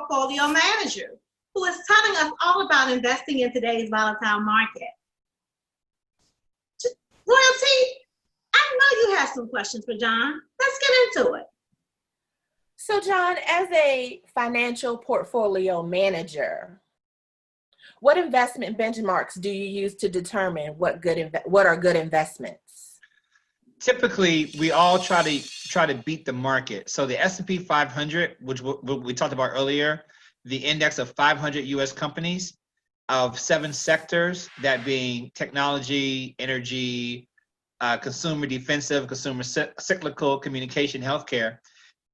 portfolio manager who is telling us all about investing in today's volatile market. Royalty, I know you have some questions for John. Let's get into it. So John, as a financial portfolio manager, what investment benchmarks do you use to determine what are good investments? Typically, we all try to beat the market. So the S&P 500, which we talked about earlier, the index of 500 U.S. companies of 7 sectors, that being technology, energy, consumer defensive, consumer cyclical, communication, healthcare.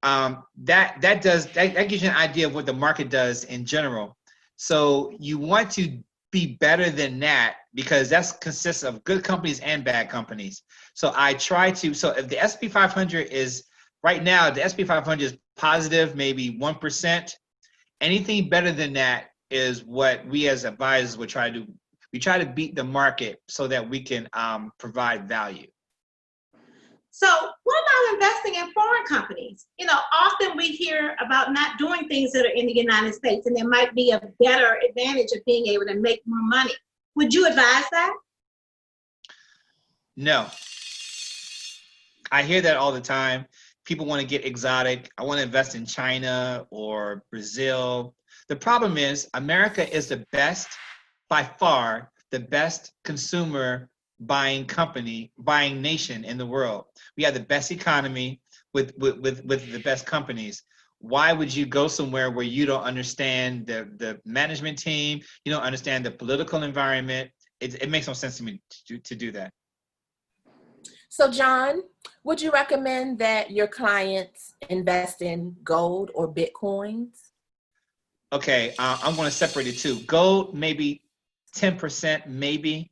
That gives you an idea of what the market does in general. So you want to be better than that because that consists of good companies and bad companies. So if the S&P 500 is, right now, the S&P 500 is positive, maybe 1%. Anything better than that is what we as advisors would try to do. We try to beat the market so that we can provide value. So what about investing in foreign companies? You know, often we hear about not doing things that are in the United States, and there might be a better advantage of being able to make more money. Would you advise that? No. I hear that all the time. People want to get exotic. I want to invest in China or Brazil. The problem is America is the best, by far, the best consumer buying nation in the world. We have the best economy with the best companies. Why would you go somewhere where you don't understand the management team, you don't understand the political environment? It makes no sense to me to do that. So John, would you recommend that your clients invest in gold or Bitcoins? Okay, I'm going to separate it too. Gold, maybe 10%, maybe.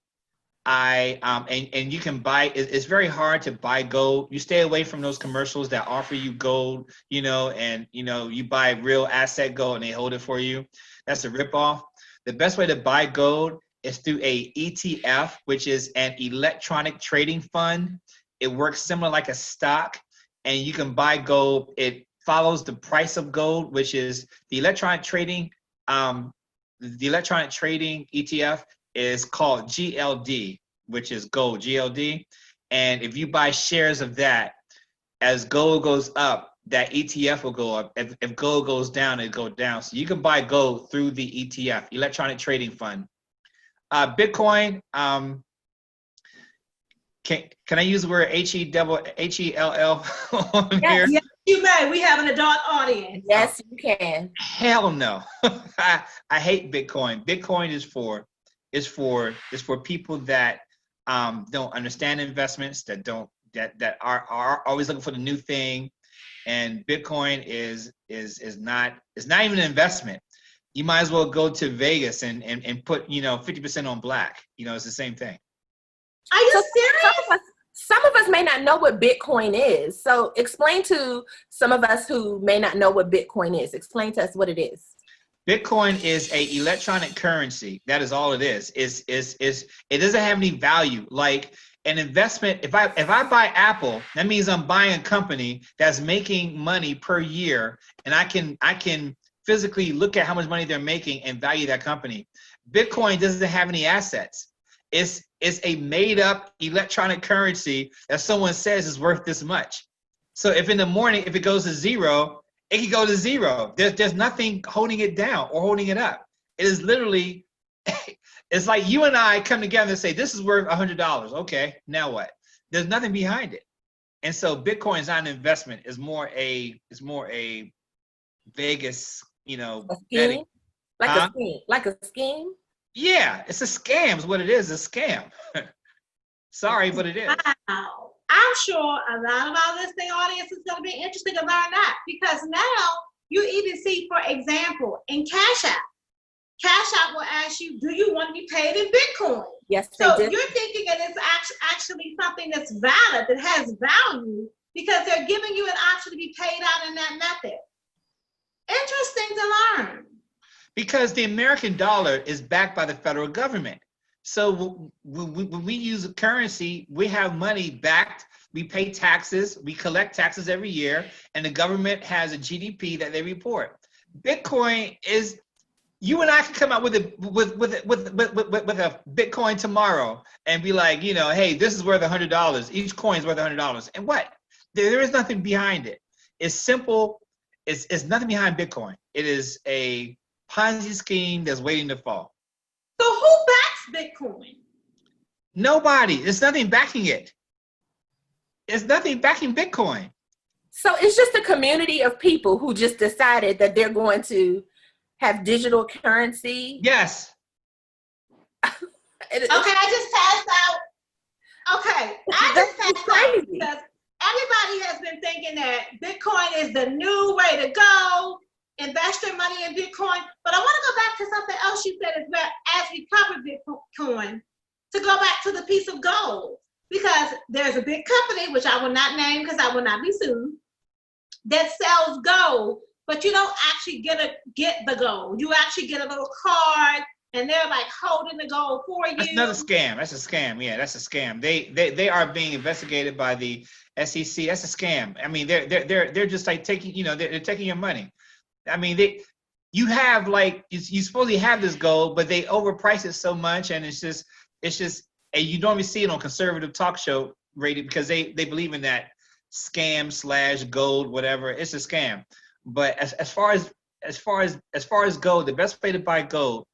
And you can buy. It's very hard to buy gold. You stay away from those commercials that offer you gold, and you buy real asset gold and they hold it for you. That's a ripoff. The best way to buy gold is through a ETF, which is an electronic trading fund. It works similar like a stock, and you can buy gold. It follows the price of gold, which is the electronic trading. The electronic trading ETF is called GLD, which is gold, GLD. And if you buy shares of that, as gold goes up, that ETF will go up. If gold goes down, it go down. So you can buy gold through the ETF, electronic trading fund. Bitcoin, can I use the word HELL on here? Yes, you may. We have an adult audience. Yes, you can. Hell no. I hate Bitcoin. Bitcoin is for people that don't understand investments, that are always looking for the new thing. And Bitcoin is not even an investment. You might as well go to Vegas and put 50% on black. It's the same thing. Are you serious? Some of us may not know what Bitcoin is. So explain to some of us who may not know what Bitcoin is. Explain to us what it is. Bitcoin is a electronic currency. That is all it is. It doesn't have any value. Like an investment, if I buy Apple, that means I'm buying a company that's making money per year, and I can physically look at how much money they're making and value that company. Bitcoin doesn't have any assets. It's a made up electronic currency that someone says is worth this much. So if in the morning, if it goes to zero, it can go to zero. There's nothing holding it down or holding it up. It is literally, it's like you and I come together and say, this is worth $100. Okay, now what? There's nothing behind it. And so Bitcoin is not an investment. It's more a Vegas, a scheme? betting. Like a scheme? Yeah, it's a scam is what it is, a scam. Sorry, but it is. Wow. I'm sure a lot of our listening audience is going to be interested to learn that, because now you even see, for example, in Cash App will ask you, do you want to be paid in Bitcoin? Yes, so they do. You're thinking that it's actually something that's valid, that has value, because they're giving you an option to be paid out in that method. Interesting to learn. Because the American dollar is backed by the federal government. So when we use a currency, we have money backed, we pay taxes, we collect taxes every year, and the government has a GDP that they report. Bitcoin is, you and I can come out with a Bitcoin tomorrow and be like, hey, this is worth $100. Each coin is worth $100. And what? There is nothing behind it. It's simple. It's nothing behind Bitcoin. It is a Ponzi scheme that's waiting to fall. So who backs Bitcoin? Nobody. There's nothing backing it. There's nothing backing Bitcoin. So it's just a community of people who just decided that they're going to have digital currency. Yes. Okay, I just passed out. Okay, I just passed out because everybody has been thinking that Bitcoin is the new way to go. Invest your money in Bitcoin. But I want to go back to something else you said as well as we covered Bitcoin, to go back to the piece of gold. Because there's a big company, which I will not name because I will not be sued, that sells gold, but you don't actually get the gold. You actually get a little card, and they're like holding the gold for you. That's another scam. That's a scam. Yeah, that's a scam. They are being investigated by the SEC. That's a scam. I mean, they're just like taking, they're taking your money. I mean, you have like, you supposedly have this gold, but they overprice it so much, and it's just, and you normally see it on conservative talk show radio because they believe in that scam / gold, whatever. It's a scam. But as far as gold, the best way to buy gold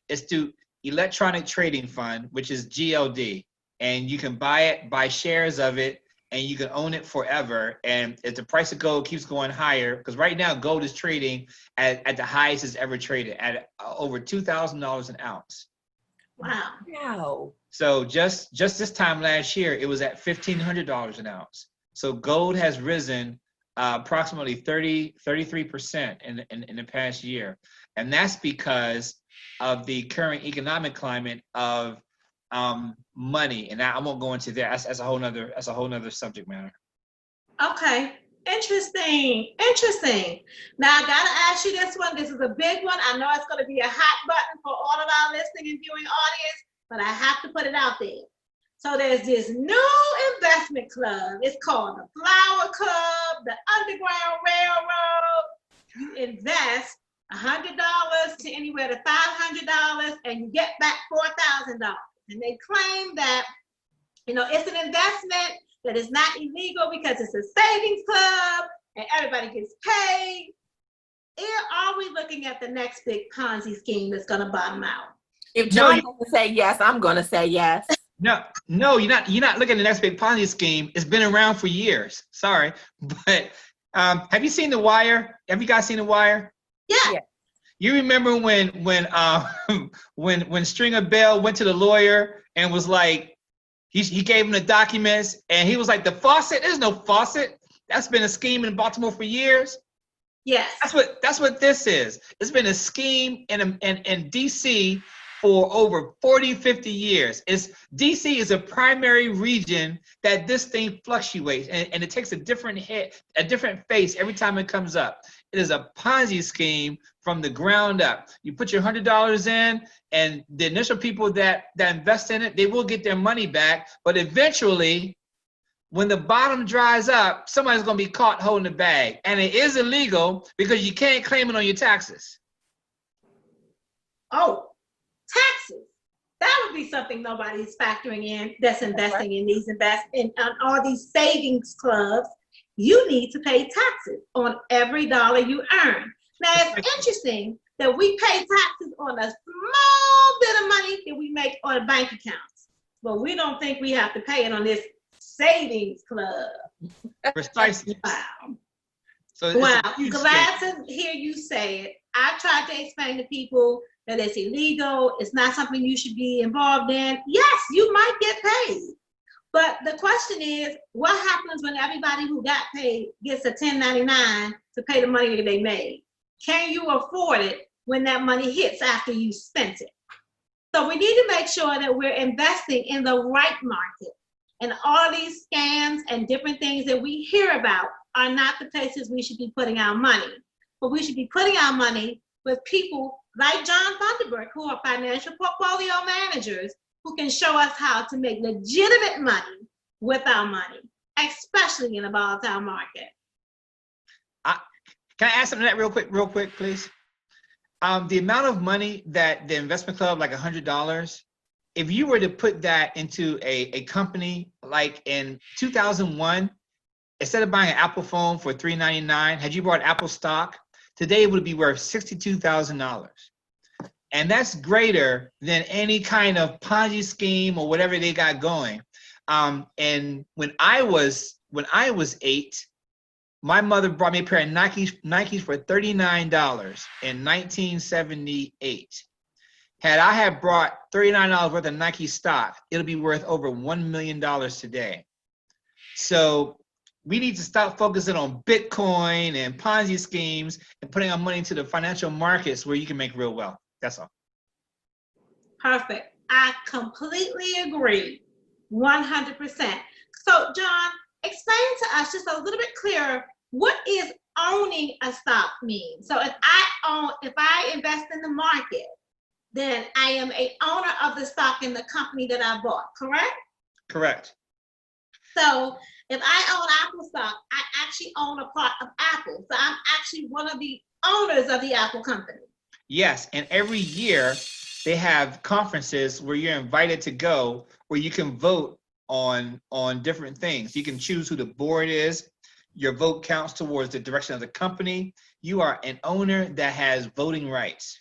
is through electronic trading fund, which is GLD, and you can buy shares of it, and you can own it forever. And if the price of gold keeps going higher, because right now gold is trading at the highest it's ever traded, at over $2,000 an ounce. Wow. So just this time last year, it was at $1,500 an ounce. So gold has risen approximately 33% in the past year, and that's because of the current economic climate of money. And I won't go into that. That's a whole nother subject matter. Okay. Interesting. Now I gotta ask you this one. This is a big one. I know it's gonna be a hot button for all of our listening and viewing audience, but I have to put it out there. So there's this new investment club. It's called the Flower Club, the Underground Railroad. You invest $100 to anywhere to $500, and you get back $4,000. And they claim that, it's an investment that is not illegal because it's a savings club and everybody gets paid. Are we looking at the next big Ponzi scheme that's going to bottom out? If John's going to say yes, I'm going to say yes. No, you're not looking at the next big Ponzi scheme. It's been around for years. Sorry, but have you seen The Wire? Have you guys seen The Wire? Yeah. You remember when Stringer Bell went to the lawyer and was like, he gave him the documents, and he was like, the faucet? There's no faucet. That's been a scheme in Baltimore for years. Yes. That's what this is. It's been a scheme in DC for over 40, 50 years. DC is a primary region that this thing fluctuates, and it takes a different face every time it comes up. It is a Ponzi scheme from the ground up. You put your $100 in, and the initial people that invest in it, they will get their money back, but eventually, when the bottom dries up, somebody's going to be caught holding the bag, and it is illegal because you can't claim it on your taxes. Oh. Taxes. That would be something nobody's factoring in that's investing in these all these savings clubs. You need to pay taxes on every dollar you earn. Now it's interesting that we pay taxes on a small bit of money that we make on bank accounts, but we don't think we have to pay it on this savings club. Precisely. Wow. So wow. Glad to hear you say it. I tried to explain to people that it's illegal. It's not something you should be involved in. Yes, you might get paid. But the question is, what happens when everybody who got paid gets a 1099 to pay the money that they made? Can you afford it when that money hits after you spent it? So we need to make sure that we're investing in the right market. And all these scams and different things that we hear about are not the places we should be putting our money. But we should be putting our money with people like John Funderburk, who are financial portfolio managers, who can show us how to make legitimate money with our money, especially in a volatile market. Can I ask something that real quick, please? The amount of money that the investment club, like $100, if you were to put that into a company like in 2001, instead of buying an Apple phone for $399, had you bought Apple stock, today it would be worth $62,000. And that's greater than any kind of Ponzi scheme or whatever they got going. And when I was 8, my mother brought me a pair of Nikes for $39 in 1978. Had I had brought $39 worth of Nike stock, it'll be worth over $1 million today. So we need to stop focusing on Bitcoin and Ponzi schemes and putting our money into the financial markets where you can make real wealth. That's all. Perfect. I completely agree. 100%. So, John, explain to us just a little bit clearer, what is owning a stock mean? So if I invest in the market, then I am a owner of the stock in the company that I bought, correct? Correct. So if I own Apple stock, I actually own a part of Apple. So I'm actually one of the owners of the Apple company. Yes, and every year they have conferences where you're invited to go, where you can vote on different things. You can choose who the board is. Your vote counts towards the direction of the company. You are an owner that has voting rights.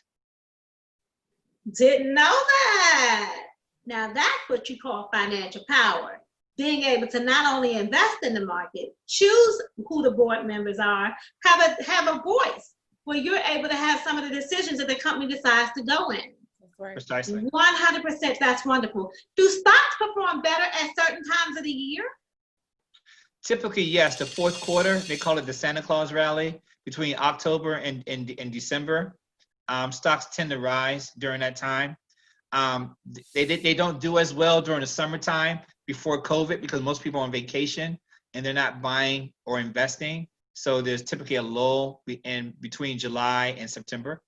Didn't know that. Now that's what you call financial power. Being able to not only invest in the market, choose who the board members are, have a voice where you're able to have some of the decisions that the company decides to go in. Right. Precisely. 100%, that's wonderful. Do stocks perform better at certain times of the year? Typically, yes. The fourth quarter, they call it the Santa Claus rally, between October and December. Stocks tend to rise during that time. They don't do as well during the summertime before COVID because most people are on vacation and they're not buying or investing. So there's typically a lull in between July and September.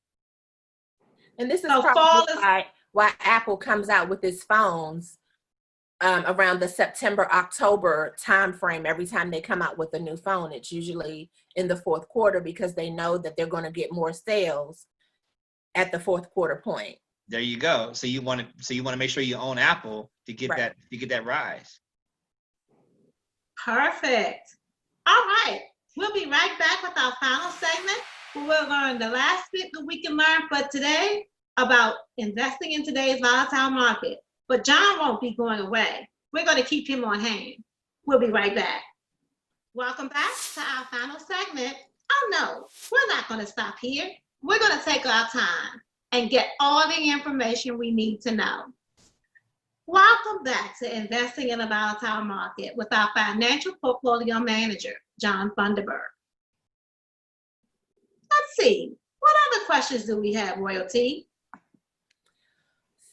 And this is probably why Apple comes out with its phones around the September-October timeframe. Every time they come out with a new phone, it's usually in the fourth quarter because they know that they're going to get more sales at the fourth quarter point. There you go. So you want to make sure you own Apple to get that rise. Perfect. All right. We'll be right back with our final segment. We'll learn the last bit that we can learn for today about investing in today's volatile market. But John won't be going away. We're going to keep him on hand. We'll be right back. Welcome back to our final segment. Oh no, we're not going to stop here. We're going to take our time and get all the information we need to know. Welcome back to Investing in a Volatile Market with our financial portfolio manager, John Funderburk. Let's see, what other questions do we have, Royalty?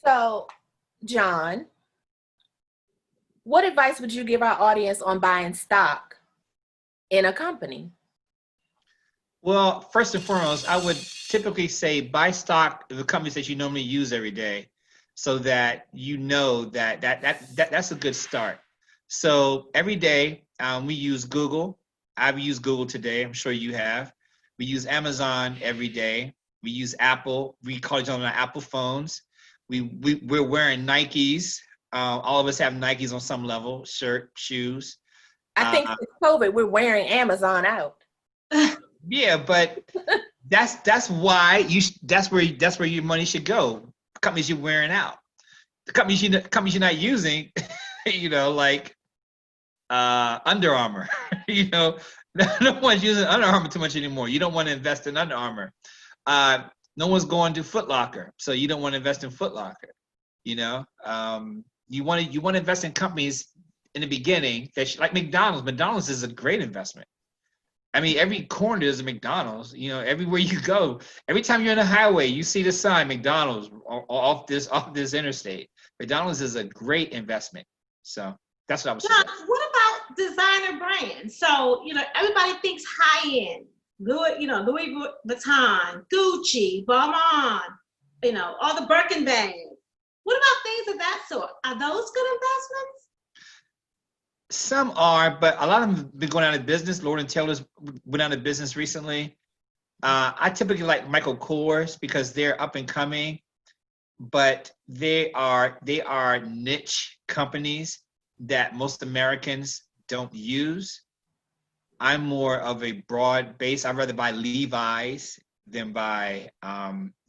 So, John, what advice would you give our audience on buying stock in a company? Well, first and foremost, I would typically say buy stock of the companies that you normally use every day so that you know that's a good start. So every day we use Google. I've used Google today. I'm sure you have. We use Amazon every day. We use Apple. We call each other on our Apple phones. We're wearing Nikes. All of us have Nikes on some level, shirt, shoes. I think with COVID, we're wearing Amazon out. Yeah, but that's why that's where your money should go. Companies you're wearing out. The companies you're not using, like Under Armour. No one's using Under Armour too much anymore. You don't want to invest in Under Armour. No one's going to Foot Locker, so you don't want to invest in Foot Locker. You want to invest in companies in the beginning that like McDonald's. McDonald's is a great investment. I mean, every corner is a McDonald's. Everywhere you go, every time you're on the highway, you see the sign McDonald's off this interstate. McDonald's is a great investment. So that's what I was saying. What about designer brands? So everybody thinks high end. Louis Vuitton, Gucci, Balmain, all the Birkin bags. What about things of that sort? Are those good investments? Some are, but a lot of them have been going out of business. Lord & Taylor's went out of business recently. I typically like Michael Kors because they're up and coming, but they are niche companies that most Americans don't use. I'm more of a broad base. I'd rather buy Levi's than buy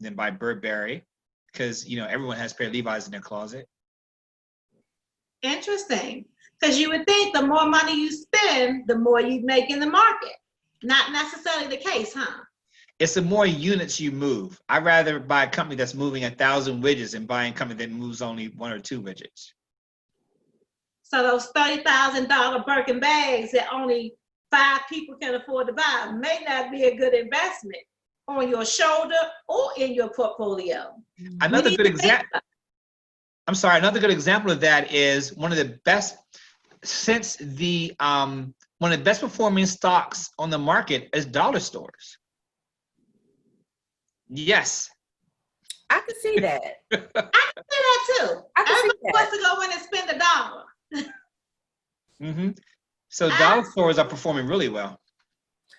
Burberry, because everyone has a pair of Levi's in their closet. Interesting. Because you would think the more money you spend, the more you make in the market. Not necessarily the case, huh? It's the more units you move. I'd rather buy a company that's moving 1,000 widgets than buying a company that moves only 1 or 2 widgets. So those $30,000 Birkin bags that only 5 people can afford to buy may not be a good investment on your shoulder or in your portfolio. Another good example of that is one of the best performing stocks on the market is dollar stores. Yes. I can see that. I can see that too. Everybody wants to go in and spend $1. Mm-hmm. So dollar stores are performing really well.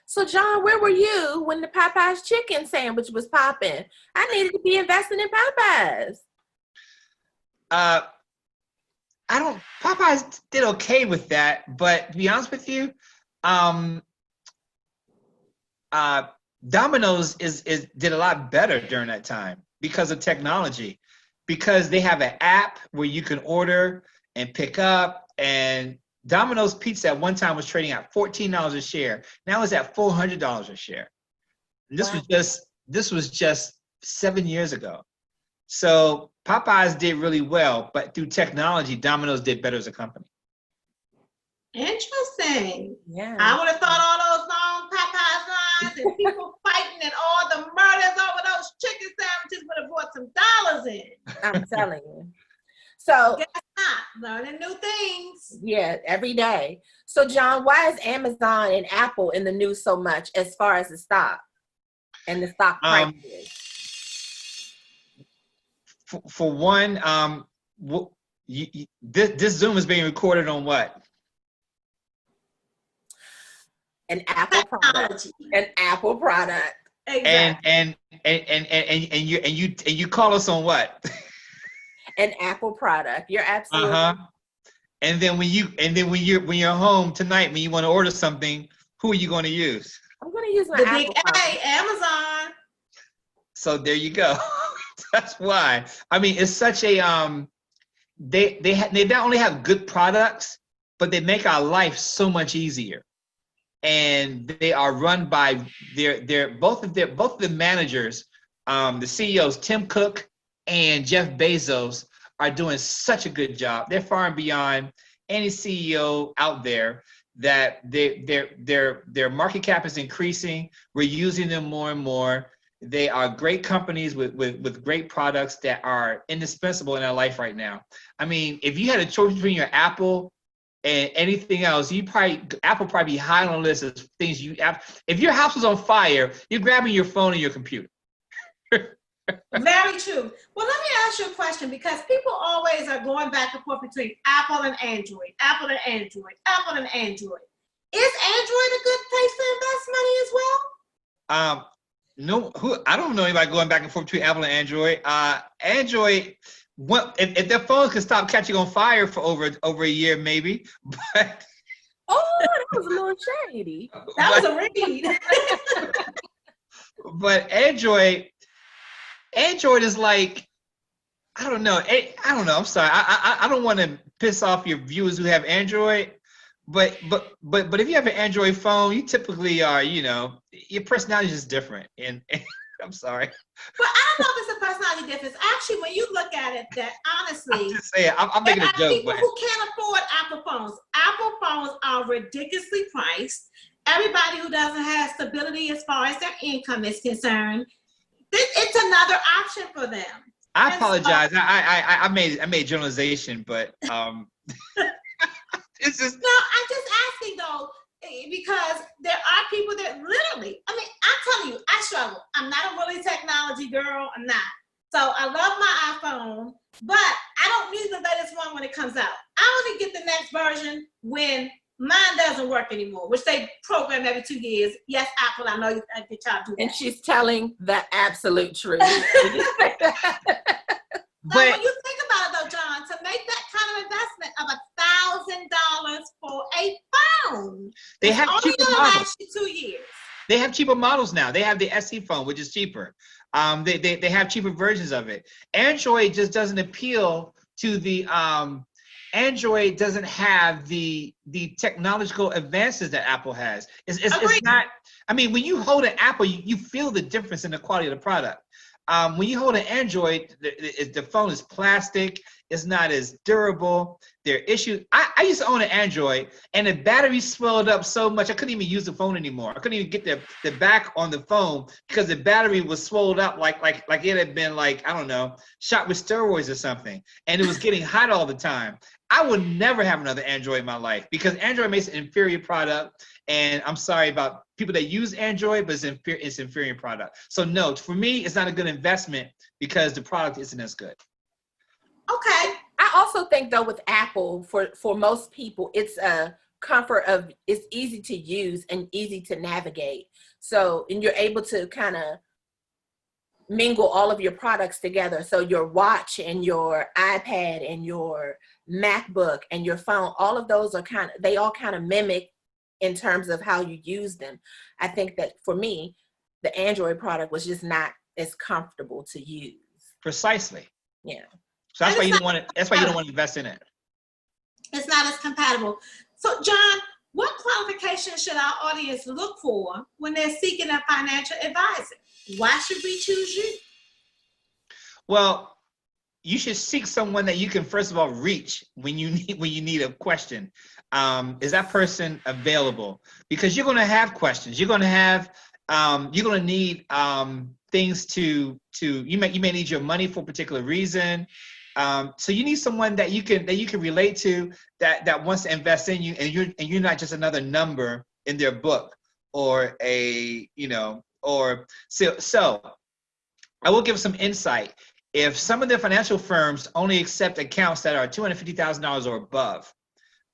So John, where were you when the Popeyes chicken sandwich was popping? I needed to be investing in Popeyes. Popeyes did okay with that, but to be honest with you, Domino's did a lot better during that time because of technology, because they have an app where you can order and pick up. And Domino's Pizza at one time was trading at $14 a share. Now it's at $400 a share. And this was just 7 years ago. So Popeyes did really well, but through technology, Domino's did better as a company. Interesting. Yeah. I would have thought all those long Popeyes lines and people fighting and all the murders over those chicken sandwiches would have brought some dollars in. I'm telling you. So guess not. Learning new things. Yeah, every day. So John, why is Amazon and Apple in the news so much as far as the stock and the stock prices? For one, this Zoom is being recorded on what? An Apple product. An Apple product. Exactly. And you call us on what? An Apple product. You're absolutely. And then when you're home tonight, when you want to order something, who are you going to use? I'm going to use my the Apple big product. A, Amazon. So there you go. That's why. I mean, it's such a they not only have good products, but they make our life so much easier. And they are run by both of the managers, the CEOs, Tim Cook and Jeff Bezos, are doing such a good job. They're far and beyond any CEO out there. That their market cap is increasing. We're using them more and more. They are great companies with great products that are indispensable in our life right now. I mean, if you had a choice between your Apple and anything else, Apple probably be high on the list of things you have. If your house was on fire, you're grabbing your phone and your computer. Very true. Well, let me ask you a question, because people always are going back and forth between Apple and Android, Apple and Android, Apple and Android. Is Android a good place to invest money as well? No, I don't know anybody going back and forth between Apple and Android. Android, if their phones can stop catching on fire for over a year, maybe. But that was a little shady. That was a read. But Android is like, I don't know. I'm sorry. I don't want to piss off your viewers who have Android, but if you have an Android phone, you typically are, your personality is just different. And I'm sorry. But I don't know if it's a personality difference. Actually, when you look at it, that honestly, I'm just saying, I'm making a joke. People who can't afford Apple phones. Apple phones are ridiculously priced. Everybody who doesn't have stability as far as their income is concerned, it's another option for them. I apologize. I made generalization, but it's just. No, I'm just asking though, because there are people that literally, I mean, I'm telling you, I struggle. I'm not a really technology girl. I'm not. So I love my iPhone, but I don't need the latest one when it comes out. I only get the next version when mine doesn't work anymore, which they program every 2 years. Yes, Apple, I know you get y'all do that. And she's telling the absolute truth. So when you think about it though, John, to make that kind of investment of $1,000 for a phone, They have only cheaper gonna models. last you 2 years. They have cheaper models now. They have the SE phone, which is cheaper. They have cheaper versions of it. Android just doesn't appeal to the Android doesn't have the technological advances that Apple has. It's not. I mean, when you hold an Apple, you feel the difference in the quality of the product. When you hold an Android, the phone is plastic. It's not as durable. There are issues. I used to own an Android, and the battery swelled up so much I couldn't even use the phone anymore. I couldn't even get the back on the phone because the battery was swelled up like it had been, like, I don't know, shot with steroids or something, and it was getting hot all the time. I would never have another Android in my life because Android makes an inferior product. And I'm sorry about people that use Android, but it's inferior product. So no, for me, it's not a good investment because the product isn't as good. Okay. I also think though with Apple, for most people, it's a comfort of, it's easy to use and easy to navigate. So, and you're able to kind of mingle all of your products together. So your watch and your iPad and your MacBook and your phone, all of those are they all kind of mimic in terms of how you use them. I think that for me, the Android product was just not as comfortable to use. Precisely. Yeah. So that's why you don't want to. That's why you don't want to invest in it. It's not as compatible. So, John, what qualifications should our audience look for when they're seeking a financial advisor? Why should we choose you? Well, you should seek someone that you can first of all reach when you need a question. Is that person available? Because you're going to have questions. You're going to have you're going to need things to you may need your money for a particular reason. So you need someone that you can relate to, that wants to invest in you, and you're not just another number in their book or so I will give some insight. If some of the financial firms only accept accounts that are $250,000 or above,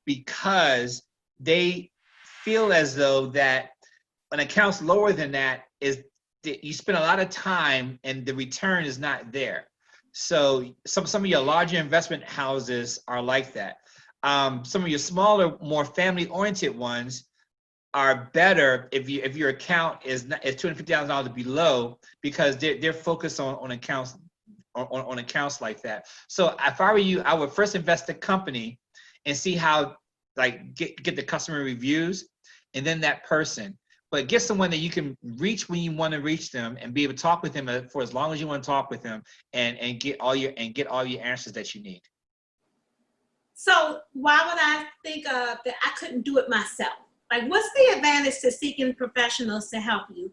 because they feel as though that an account's lower than that is you spend a lot of time and the return is not there. So some of your larger investment houses are like that. Some of your smaller, more family-oriented ones are better if your account is $250,000 below, because they're focused on accounts on accounts like that. So if I were you, I would first invest in the company and see how, like, get the customer reviews, and then that person. But get someone that you can reach when you want to reach them, and be able to talk with them for as long as you want to talk with them, and get all your answers that you need. So why would I think that I couldn't do it myself? Like, what's the advantage to seeking professionals to help you?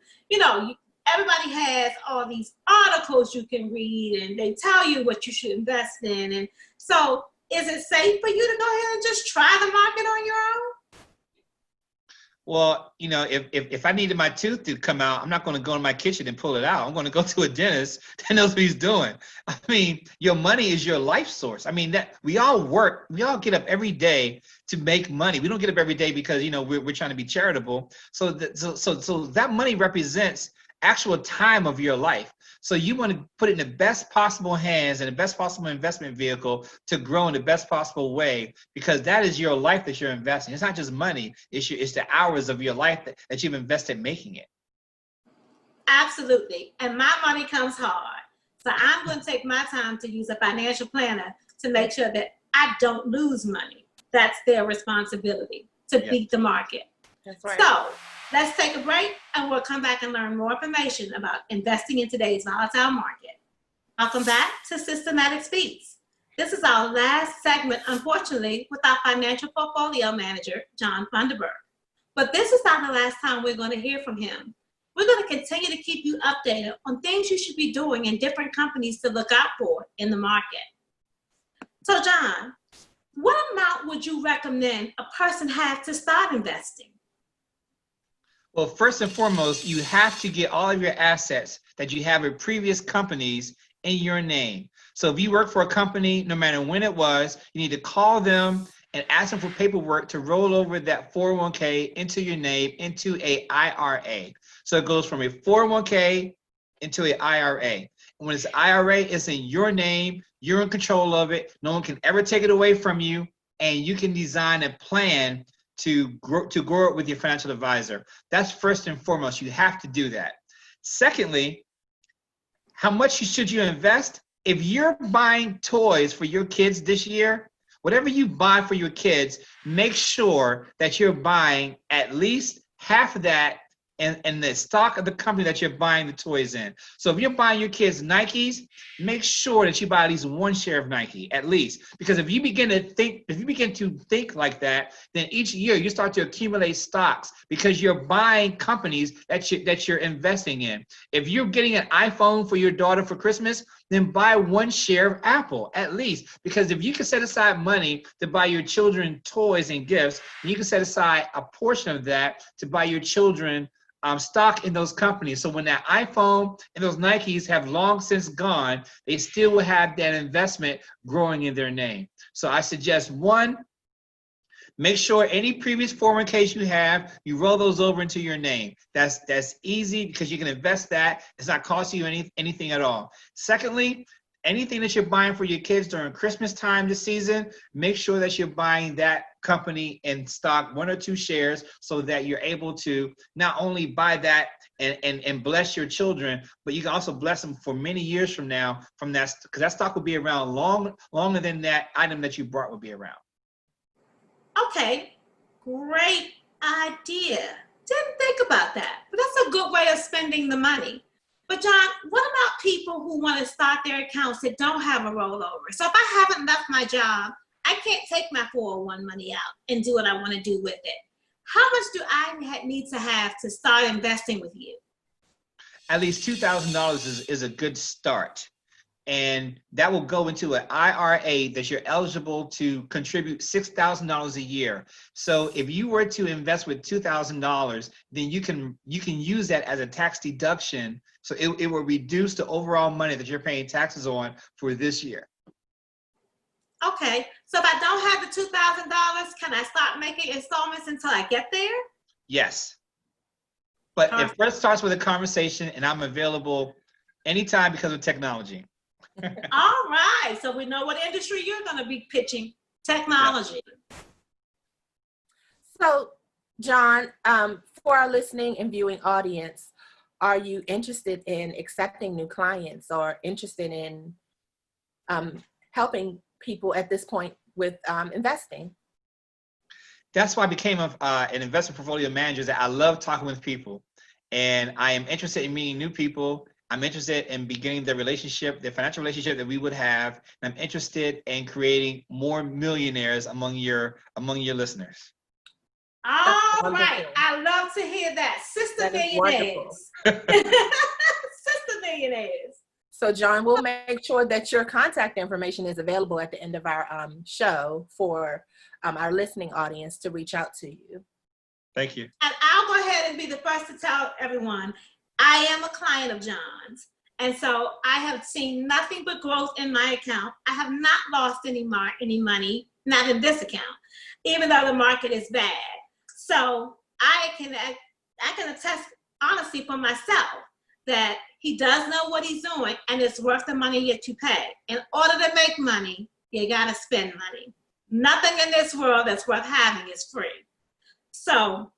Everybody has all these articles you can read, and they tell you what you should invest in. And so is it safe for you to go ahead and just try the market on your own? Well, if I needed my tooth to come out, I'm not going to go in my kitchen and pull it out. I'm going to go to a dentist that knows what he's doing. I mean, your money is your life source. I mean, that we all get up every day to make money. We don't get up every day because we're trying to be charitable. So that money represents actual time of your life. So you want to put it in the best possible hands and the best possible investment vehicle to grow in the best possible way, because that is your life that you're investing. It's not just money. It's the hours of your life that you've invested making it. Absolutely. And my money comes hard. So I'm going to take my time to use a financial planner to make sure that I don't lose money. That's their responsibility, to beat the market. That's right. So let's take a break, and we'll come back and learn more information about investing in today's volatile market. Welcome back to SystamaticSpeaks. This is our last segment, unfortunately, with our financial portfolio manager, John Funderburk. But this is not the last time we're going to hear from him. We're going to continue to keep you updated on things you should be doing in different companies to look out for in the market. So, John, what amount would you recommend a person have to start investing? Well, first and foremost, you have to get all of your assets that you have in previous companies in your name. So if you work for a company, no matter when it was, you need to call them and ask them for paperwork to roll over that 401k into your name into a IRA. So it goes from a 401k into an IRA. And when it's IRA, it's in your name, you're in control of it. No one can ever take it away from you, and you can design a plan to grow it with your financial advisor. That's first and foremost. You have to do that. Secondly, how much should you invest? If you're buying toys for your kids this year, whatever you buy for your kids, make sure that you're buying at least half of that in the stock of the company that you're buying the toys in. So if you're buying your kids Nikes, make sure that you buy at least one share of Nike, at least. Because if you begin to think like that, then each year you start to accumulate stocks because you're buying companies that you're investing in. If you're getting an iPhone for your daughter for Christmas, then buy one share of Apple, at least. Because if you can set aside money to buy your children toys and gifts, you can set aside a portion of that to buy your children stock in those companies. So when that iPhone and those Nikes have long since gone, they still will have that investment growing in their name. So I suggest, one, make sure any previous 401ks you have, you roll those over into your name. That's easy because you can invest that. It's not costing you anything at all. Secondly, anything that you're buying for your kids during Christmas time this season, make sure that you're buying that company in stock, 1 or 2 shares, so that you're able to not only buy that and bless your children, but you can also bless them for many years from now from that, because that stock will be around longer than that item that you bought will be around. Okay, great idea. Didn't think about that, but that's a good way of spending the money. But John, what about people who want to start their accounts that don't have a rollover? So if I haven't left my job, I can't take my 401 money out and do what I want to do with it. How much do I need to have to start investing with you? At least $2,000 is a good start. And that will go into an IRA that you're eligible to contribute $6,000 a year. So if you were to invest with $2,000, then you can use that as a tax deduction. So it will reduce the overall money that you're paying taxes on for this year. Okay, so if I don't have the $2,000, can I start making installments until I get there? Yes. But it first starts with a conversation, and I'm available anytime because of technology. All right, so we know what industry you're going to be pitching, technology. Yes. So, John, for our listening and viewing audience, are you interested in accepting new clients or interested in helping people at this point with investing? That's why I became an investment portfolio manager. That I love talking with people, and I am interested in meeting new people. I'm interested in beginning the financial relationship that we would have. And I'm interested in creating more millionaires among your listeners. All right, I love to hear that. Sister Millionaires. Sister Millionaires. So John, we'll make sure that your contact information is available at the end of our show for our listening audience to reach out to you. Thank you. And I'll go ahead and be the first to tell everyone, I am a client of John's. And so I have seen nothing but growth in my account. I have not lost any money, not in this account, even though the market is bad. So I can attest honestly for myself that he does know what he's doing, and it's worth the money that you pay. In order to make money, you gotta spend money. Nothing in this world that's worth having is free. So,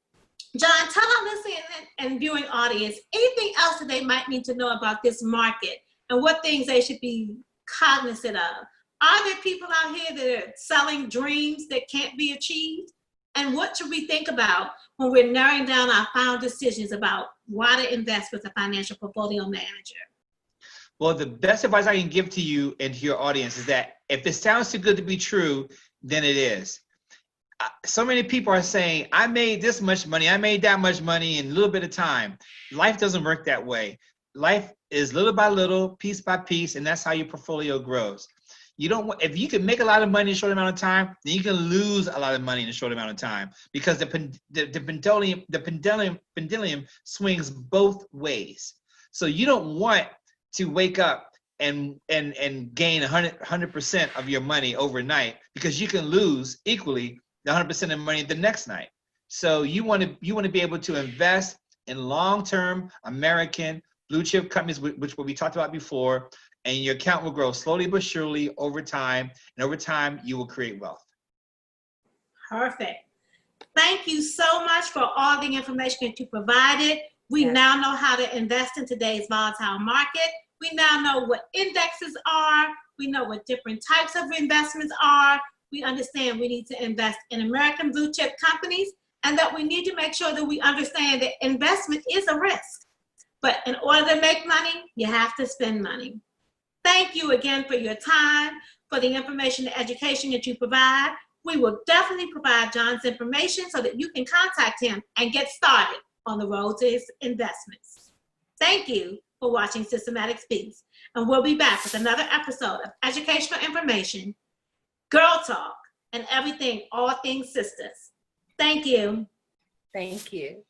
John, tell our listening and viewing audience anything else that they might need to know about this market and what things they should be cognizant of. Are there people out here that are selling dreams that can't be achieved? And what should we think about when we're narrowing down our final decisions about why to invest with a financial portfolio manager? Well, the best advice I can give to you and to your audience is that if it sounds too good to be true, then it is. So many people are saying, I made this much money, I made that much money in a little bit of time. Life doesn't work that way. Life is little by little, piece by piece, and that's how your portfolio grows. If you can make a lot of money in a short amount of time, then you can lose a lot of money in a short amount of time, because the pendulum swings both ways. So you don't want to wake up and gain 100% of your money overnight, because you can lose equally the 100% of money the next night. So you want to be able to invest in long-term American blue chip companies, which what we talked about before, and your account will grow slowly but surely over time, and over time you will create wealth. Perfect. Thank you so much for all the information that you provided. We now know how to invest in today's volatile market. We now know what indexes are. We know what different types of investments are. We understand we need to invest in American blue chip companies, and that we need to make sure that we understand that investment is a risk. But in order to make money, you have to spend money. Thank you again for your time, for the information and education that you provide. We will definitely provide John's information so that you can contact him and get started on the road to his investments. Thank you for watching Systematic Speaks, and we'll be back with another episode of educational information, girl talk, and everything, all things sisters. Thank you. Thank you.